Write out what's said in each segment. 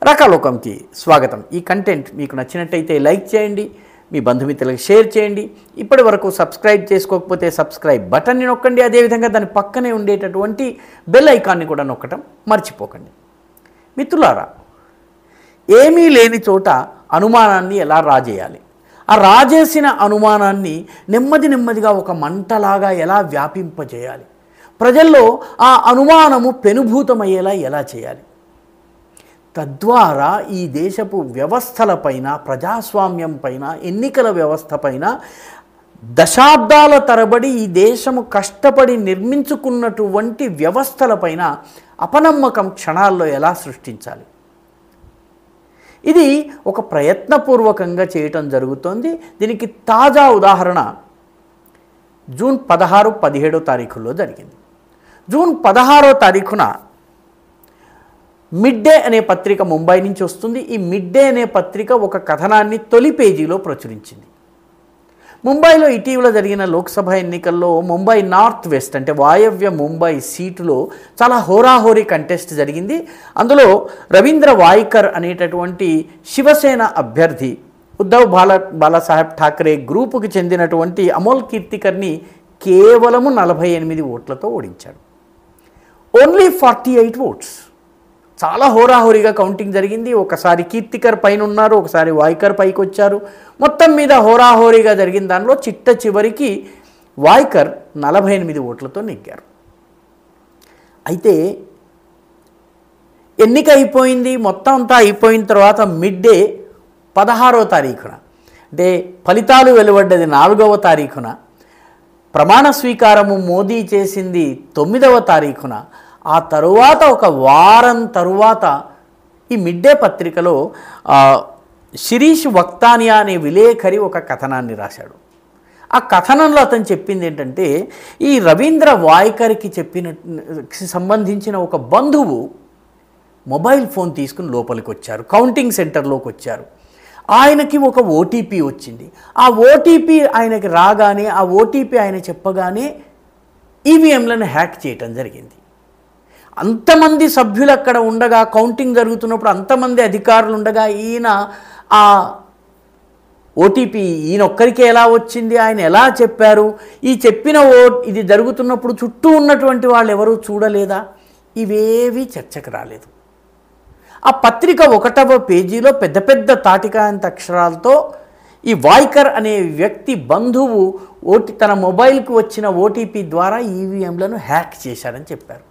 రకాలోకంకి స్వాగతం. ఈ కంటెంట్ మీకు నచ్చినట్టయితే లైక్ చేయండి, మీ బంధుమిత్రులకు షేర్ చేయండి. ఇప్పటి వరకు సబ్స్క్రైబ్ చేసుకోకపోతే సబ్స్క్రైబ్ బటన్ని నొక్కండి. అదేవిధంగా దాని పక్కనే ఉండేటటువంటి బెల్ ఐకాన్ని కూడా నొక్కటం మర్చిపోకండి. మిత్రులారా, ఏమీ లేని చోట అనుమానాన్ని ఎలా రాజేయాలి, ఆ రాజేసిన అనుమానాన్ని నెమ్మదిగా ఒక మంటలాగా ఎలా వ్యాపింపజేయాలి, ప్రజల్లో ఆ అనుమానము పెనుభూతమయ్యేలా ఎలా చేయాలి, తద్వారా ఈ దేశపు వ్యవస్థలపైన, ప్రజాస్వామ్యం పైన, ఎన్నికల వ్యవస్థ పైన దశాబ్దాల తరబడి ఈ దేశము కష్టపడి నిర్మించుకున్నటువంటి వ్యవస్థలపైన అపనమ్మకం క్షణాల్లో ఎలా సృష్టించాలి, ఇది ఒక ప్రయత్నపూర్వకంగా చేయటం జరుగుతోంది. దీనికి తాజా ఉదాహరణ జూన్ 16, 17 తారీఖుల్లో జరిగింది. జూన్ 16వ తారీఖున మిడ్ డే అనే పత్రిక ముంబై నుంచి వస్తుంది. ఈ మిడ్ డే అనే పత్రిక ఒక కథనాన్ని తొలి పేజీలో ప్రచురించింది. ముంబైలో ఇటీవల జరిగిన లోక్సభ ఎన్నికల్లో ముంబై నార్త్ వెస్ట్ అంటే వాయవ్య ముంబై సీటులో చాలా హోరాహోరీ కంటెస్ట్ జరిగింది. అందులో రవీంద్ర వాయికర్ అనేటటువంటి శివసేన అభ్యర్థి ఉద్ధవ్ బాలాసాహెబ్ ఠాకరే గ్రూపుకి చెందినటువంటి అమోల్ కీర్తికర్ని కేవలము 48 ఓట్లతో ఓడించాడు. Only 48 votes. చాలా హోరాహోరీగా కౌంటింగ్ జరిగింది. ఒకసారి కీర్తికర్ పైన ఉన్నారు, ఒకసారి వాయికర్ పైకి వచ్చారు. మొత్తం మీద హోరాహోరీగా జరిగిన దానిలో చిట్ట చివరికి వాయికర్ 48 ఓట్లతో నెగ్గారు. అయితే ఎన్నిక అయిపోయింది, మొత్తం అంతా అయిపోయిన తర్వాత మిడ్ డే 16వ తారీఖున అంటే ఫలితాలు వెలువడ్డది 4వ తారీఖున, ప్రమాణ స్వీకారము మోదీ చేసింది 9వ తారీఖున. ఆ తరువాత ఒక వారం తరువాత ఈ మిడ్ డే పత్రికలో శిరీష్ వక్తానియా అనే విలేకరి ఒక కథనాన్ని రాశాడు. ఆ కథనంలో అతను చెప్పింది ఏంటంటే, ఈ రవీంద్ర వాయికర్కి సంబంధించిన ఒక బంధువు మొబైల్ ఫోన్ తీసుకుని లోపలికి వచ్చారు, కౌంటింగ్ సెంటర్లోకి వచ్చారు. ఆయనకి ఒక ఓటీపీ వచ్చింది. ఆ ఓటీపీ ఆయనకి రాగానే, ఆ ఓటీపీ ఆయన చెప్పగానే ఈవీఎంలను హ్యాక్ చేయటం జరిగింది. అంతమంది సభ్యులు అక్కడ ఉండగా, కౌంటింగ్ జరుగుతున్నప్పుడు అంతమంది అధికారులు ఉండగా ఈయన ఆ ఓటీపీ ఈయన ఒక్కరికే ఎలా వచ్చింది, ఆయన ఎలా చెప్పారు, ఈ చెప్పిన ఇది జరుగుతున్నప్పుడు చుట్టూ ఉన్నటువంటి వాళ్ళు ఎవరూ చూడలేదా, ఇవేవి చర్చకు రాలేదు. ఆ పత్రిక 1వ పేజీలో పెద్ద పెద్ద తాటికాయంత అక్షరాలతో ఈ వాయికర్ అనే వ్యక్తి బంధువు తన మొబైల్కి వచ్చిన ఓటీపీ ద్వారా ఈవీఎంలను హ్యాక్ చేశాడని చెప్పారు.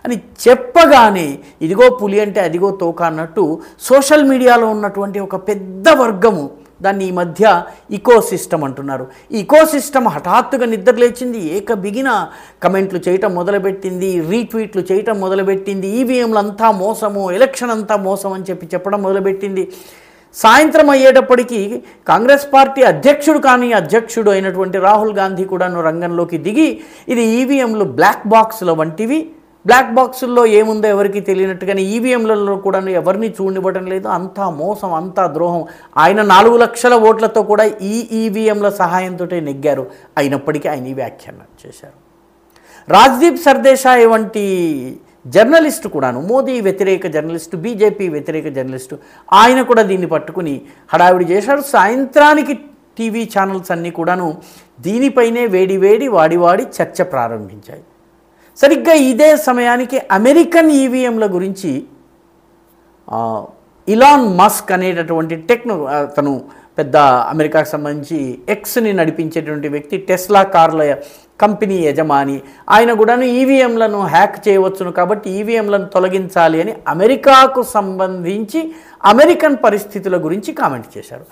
అని చెప్పగానే ఇదిగో పులి అంటే అదిగో తోక అన్నట్టు సోషల్ మీడియాలో ఉన్నటువంటి ఒక పెద్ద వర్గము, దాన్ని ఈ మధ్య ఇకో సిస్టమ్ అంటున్నారు, ఈ ఇకో సిస్టమ్ హఠాత్తుగా నిద్రలేచింది. బిగిన కమెంట్లు చేయటం మొదలుపెట్టింది, రీట్వీట్లు చేయటం మొదలుపెట్టింది, ఈవీఎంలు అంతా మోసము, ఎలక్షన్ అంతా మోసం అని చెప్పడం మొదలుపెట్టింది. సాయంత్రం అయ్యేటప్పటికీ కాంగ్రెస్ పార్టీ అధ్యక్షుడు అయినటువంటి రాహుల్ గాంధీ కూడాను రంగంలోకి దిగి ఇది ఈవీఎంలు బ్లాక్ బాక్సుల వంటివి, బ్లాక్ బాక్సుల్లో ఏముందో ఎవరికి తెలియనట్టుగానే ఈవీఎంలలో కూడా ఎవరిని చూడనివ్వడం లేదు, అంతా మోసం, అంతా ద్రోహం. ఆయన 4 లక్షల ఓట్లతో కూడా ఈ ఈవీఎంల సహాయంతో నెగ్గారు. అయినప్పటికీ ఆయన ఈ వ్యాఖ్యానం చేశారు. రాజ్దీప్ సర్దేశాయ్ వంటి జర్నలిస్టు కూడాను, మోదీ వ్యతిరేక జర్నలిస్టు, బీజేపీ వ్యతిరేక జర్నలిస్టు, ఆయన కూడా దీన్ని పట్టుకుని హడావిడి చేశారు. సాయంత్రానికి టీవీ ఛానల్స్ అన్నీ కూడాను దీనిపైనే వాడి చర్చ ప్రారంభించాయి. సరిగ్గా ఇదే సమయానికి అమెరికన్ ఈవీఎంల గురించి ఇలాన్ మస్క్ అనేటటువంటి తను పెద్ద అమెరికాకు సంబంధించి ఎక్స్ని నడిపించేటువంటి వ్యక్తి, టెస్లా కార్ల కంపెనీ యజమాని, ఆయన కూడాను ఈవీఎంలను హ్యాక్ చేయవచ్చును కాబట్టి ఈవీఎంలను తొలగించాలి అని అమెరికాకు సంబంధించి అమెరికన్ పరిస్థితుల గురించి కామెంట్ చేశారు.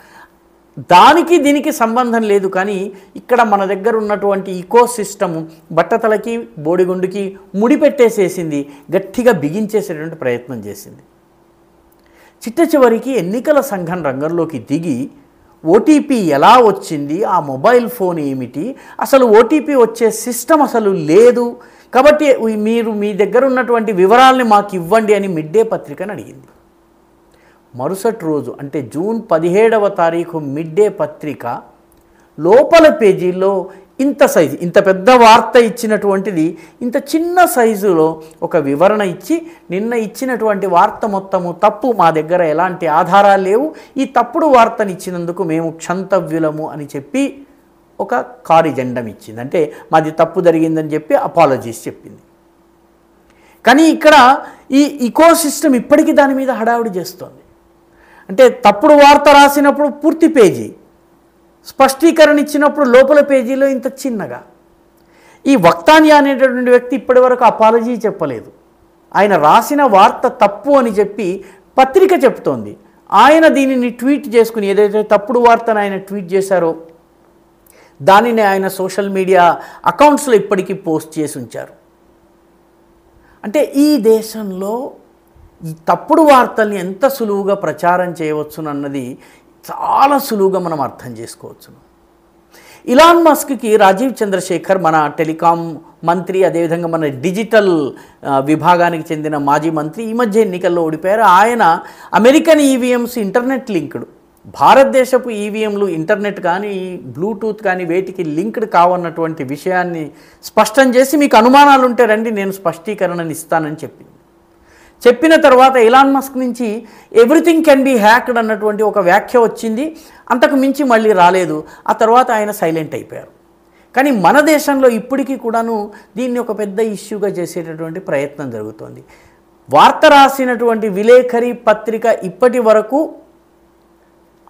దానికి దీనికి సంబంధం లేదు, కానీ ఇక్కడ మన దగ్గర ఉన్నటువంటి ఈకో సిస్టమ్ బట్టతలకి బోడిగుండుకి ముడిపెట్టేసేసింది, గట్టిగా బిగించేసేటువంటి ప్రయత్నం చేసింది. చిట్ట చివరికి ఎన్నికల సంఘం రంగంలోకి దిగి ఓటీపీ ఎలా వచ్చింది, ఆ మొబైల్ ఫోన్ ఏమిటి, అసలు ఓటీపీ వచ్చే సిస్టమ్ అసలు లేదు కాబట్టి మీరు మీ దగ్గర ఉన్నటువంటి వివరాలని మాకు ఇవ్వండి అని మిడ్ డే పత్రికను అడిగింది. మరుసటి రోజు అంటే జూన్ 17వ తారీఖు మిడ్ డే పత్రిక లోపల పేజీల్లో ఇంత సైజు, ఇంత పెద్ద వార్త ఇచ్చినటువంటిది ఇంత చిన్న సైజులో ఒక వివరణ ఇచ్చి, నిన్న ఇచ్చినటువంటి వార్త మొత్తము తప్పు, మా దగ్గర ఎలాంటి ఆధారాలు లేవు, ఈ తప్పుడు వార్తని ఇచ్చినందుకు మేము క్షంతవ్యులము అని చెప్పి ఒక కారిజెండం ఇచ్చింది. అంటే మాది తప్పు జరిగిందని చెప్పి అపాలజీస్ చెప్పింది. కానీ ఇక్కడ ఈ ఇకోసిస్టమ్ ఇప్పటికీ దాని మీద హడావుడి చేస్తోంది. అంటే తప్పుడు వార్త రాసినప్పుడు పూర్తి పేజీ, స్పష్టీకరణ ఇచ్చినప్పుడు లోపల పేజీలో ఇంత చిన్నగా. ఈ వక్తాన్య అనేటటువంటి వ్యక్తి ఇప్పటివరకు అపాలజీ చెప్పలేదు. ఆయన రాసిన వార్త తప్పు అని చెప్పి పత్రిక చెప్తోంది. ఆయన దీనిని ట్వీట్ చేసుకుని, ఏదైతే తప్పుడు వార్తను ఆయన ట్వీట్ చేశారో దానిని ఆయన సోషల్ మీడియా అకౌంట్స్లో ఇప్పటికీ పోస్ట్ చేసి ఉంచారు. అంటే ఈ దేశంలో ఈ తప్పుడు వార్తల్ని ఎంత సులువుగా ప్రచారం చేయవచ్చునన్నది చాలా సులువుగా మనం అర్థం చేసుకోవచ్చును. ఇలాన్ మస్క్కి రాజీవ్ చంద్రశేఖర్, మన టెలికాం మంత్రి, అదేవిధంగా మన డిజిటల్ విభాగానికి చెందిన మాజీ మంత్రి, ఈ మధ్య ఎన్నికల్లో ఓడిపోయారు. ఆయన అమెరికన్ ఈవీఎంస్ ఇంటర్నెట్ లింక్డ్, భారతదేశపు ఈవీఎంలు ఇంటర్నెట్ కానీ బ్లూటూత్ కానీ వేటికి లింక్డ్ కావన్నటువంటి విషయాన్ని స్పష్టం చేసి, మీకు అనుమానాలు ఉంటే రండి నేను స్పష్టీకరణని ఇస్తానని చెప్పిన తర్వాత ఇలాన్ మస్క్ నుంచి ఎవ్రీథింగ్ కెన్ బీ హ్యాక్డ్ అన్నటువంటి ఒక వ్యాఖ్య వచ్చింది. అంతకు మించి మళ్ళీ రాలేదు. ఆ తర్వాత ఆయన సైలెంట్ అయిపోయారు. కానీ మన దేశంలో ఇప్పటికీ కూడాను దీన్ని ఒక పెద్ద ఇష్యూగా చేసేటటువంటి ప్రయత్నం జరుగుతోంది. వార్త రాసినటువంటి విలేకరి పత్రిక ఇప్పటి వరకు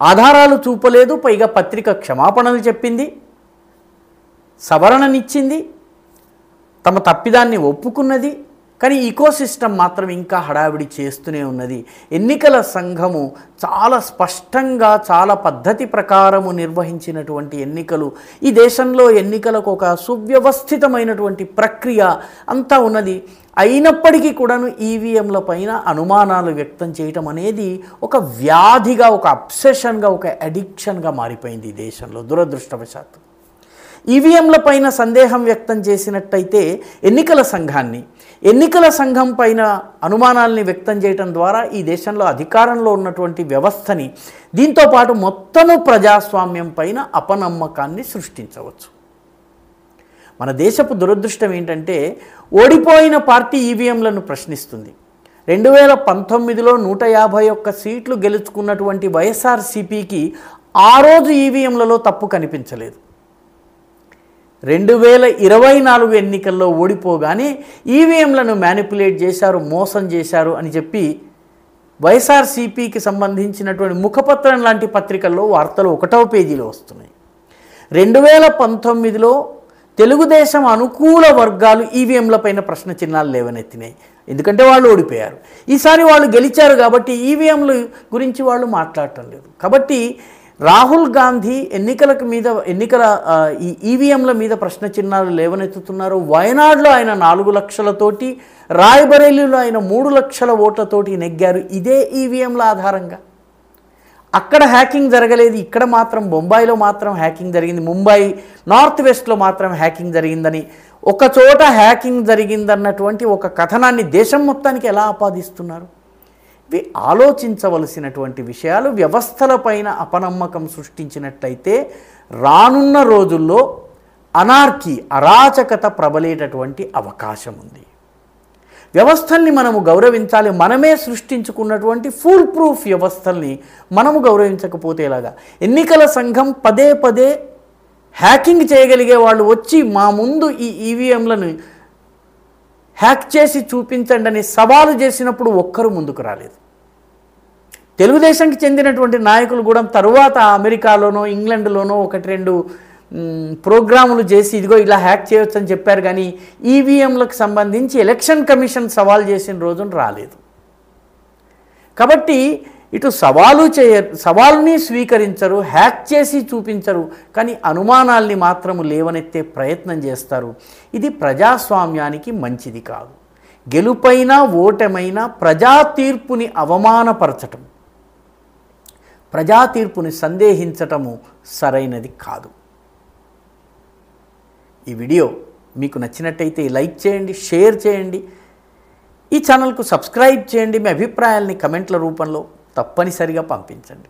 ఆధారాలు చూపలేదు, పైగా పత్రిక క్షమాపణలు చెప్పింది, సవరణనిచ్చింది, తమ తప్పిదాన్ని ఒప్పుకున్నది. కానీ ఈకోసిస్టమ్ మాత్రం ఇంకా హడావిడి చేస్తూనే ఉన్నది. ఎన్నికల సంఘము చాలా స్పష్టంగా, చాలా పద్ధతి ప్రకారము నిర్వహించినటువంటి ఎన్నికలు, ఈ దేశంలో ఎన్నికలకు ఒక సువ్యవస్థితమైనటువంటి ప్రక్రియ అంతా ఉన్నది. అయినప్పటికీ కూడాను ఈవీఎంల పైన అనుమానాలు వ్యక్తం చేయటం అనేది ఒక వ్యాధిగా, ఒక అబ్సెషన్గా, ఒక అడిక్షన్గా మారిపోయింది ఈ దేశంలో దురదృష్టవశాత్తు. ఈవీఎంల పైన సందేహం వ్యక్తం చేసినట్టయితే ఎన్నికల సంఘం పైన అనుమానాల్ని వ్యక్తం చేయటం ద్వారా ఈ దేశంలో అధికారంలో ఉన్నటువంటి వ్యవస్థని, దీంతోపాటు మొత్తము ప్రజాస్వామ్యం పైన అపనమ్మకాన్ని సృష్టించవచ్చు. మన దేశపు దురదృష్టం ఏంటంటే, ఓడిపోయిన పార్టీ ఈవీఎంలను ప్రశ్నిస్తుంది. 2019లో 151 సీట్లు గెలుచుకున్నటువంటి వైఎస్ఆర్సీపీకి ఆ రోజు ఈవీఎంలలో తప్పు కనిపించలేదు. 2024 ఎన్నికల్లో ఓడిపోగానే ఈవీఎంలను మ్యానిపులేట్ చేశారు, మోసం చేశారు అని చెప్పి వైఎస్ఆర్సీపీకి సంబంధించినటువంటి ముఖపత్రం లాంటి పత్రికల్లో వార్తలు 1వ పేజీలో వస్తున్నాయి. 2019లో తెలుగుదేశం అనుకూల వర్గాలు ఈవీఎంల పైన ప్రశ్న చిహ్నాలు లేవనెత్తినాయి, ఎందుకంటే వాళ్ళు ఓడిపోయారు. ఈసారి వాళ్ళు గెలిచారు కాబట్టి ఈవీఎంల గురించి వాళ్ళు మాట్లాడటం లేదు. కాబట్టి రాహుల్ గాంధీ ఎన్నికల ఈ ఈవీఎంల మీద ప్రశ్న చిహ్నాలు లేవనెత్తుతున్నారు. వయనాడులో ఆయన 4 లక్షలతోటి, రాయ్బరేలీలో ఆయన 3 లక్షల ఓట్లతోటి నెగ్గారు ఇదే ఈవీఎంల ఆధారంగా. అక్కడ హ్యాకింగ్ జరగలేదు, ఇక్కడ మాత్రం బొంబాయిలో మాత్రం హ్యాకింగ్ జరిగింది, ముంబై నార్త్ వెస్ట్లో మాత్రం హ్యాకింగ్ జరిగిందని, ఒక చోట హ్యాకింగ్ జరిగిందన్నటువంటి ఒక కథనాన్ని దేశం మొత్తానికి ఎలా ఆపాదిస్తున్నారు? ఇవి ఆలోచించవలసినటువంటి విషయాలు. వ్యవస్థలపైన అపనమ్మకం సృష్టించినట్లయితే రానున్న రోజుల్లో అరాచకత ప్రబలేటటువంటి అవకాశం ఉంది. వ్యవస్థల్ని మనము గౌరవించాలి. మనమే సృష్టించుకున్నటువంటి ఫుల్ ప్రూఫ్ వ్యవస్థల్ని మనము గౌరవించకపోతే ఎలాగా? ఎన్నికల సంఘం పదే హ్యాకింగ్ చేయగలిగే వాళ్ళు వచ్చి మా ముందు ఈ ఈవీఎంలను హ్యాక్ చేసి చూపించండి అని సవాలు చేసినప్పుడు ఒక్కరు ముందుకు రాలేదు. తెలుగుదేశంకి చెందినటువంటి నాయకులు కూడా తరువాత అమెరికాలోనో ఇంగ్లాండ్లోనో 1-2 ప్రోగ్రాములు చేసి ఇదిగో ఇలా హ్యాక్ చేయొచ్చు అని చెప్పారు. కానీ ఈవీఎంలకు సంబంధించి ఎలక్షన్ కమిషన్ సవాల్ చేసిన రోజున రాలేదు. కాబట్టి ఇటు సవాలుని స్వీకరించరు, హ్యాక్ చేసి చూపించరు, కానీ అనుమానాల్ని మాత్రము లేవనెత్తే ప్రయత్నం చేస్తారు. ఇది ప్రజాస్వామ్యానికి మంచిది కాదు. గెలుపైనా ఓటమైనా ప్రజా తీర్పుని అవమానపరచటం, ప్రజా తీర్పుని సందేహించటము సరైనది కాదు. ఈ వీడియో మీకు నచ్చినట్టయితే లైక్ చేయండి, షేర్ చేయండి, ఈ ఛానల్కు సబ్స్క్రైబ్ చేయండి. మీ అభిప్రాయాల్ని కమెంట్ల రూపంలో తప్పనిసరిగా పంపించండి.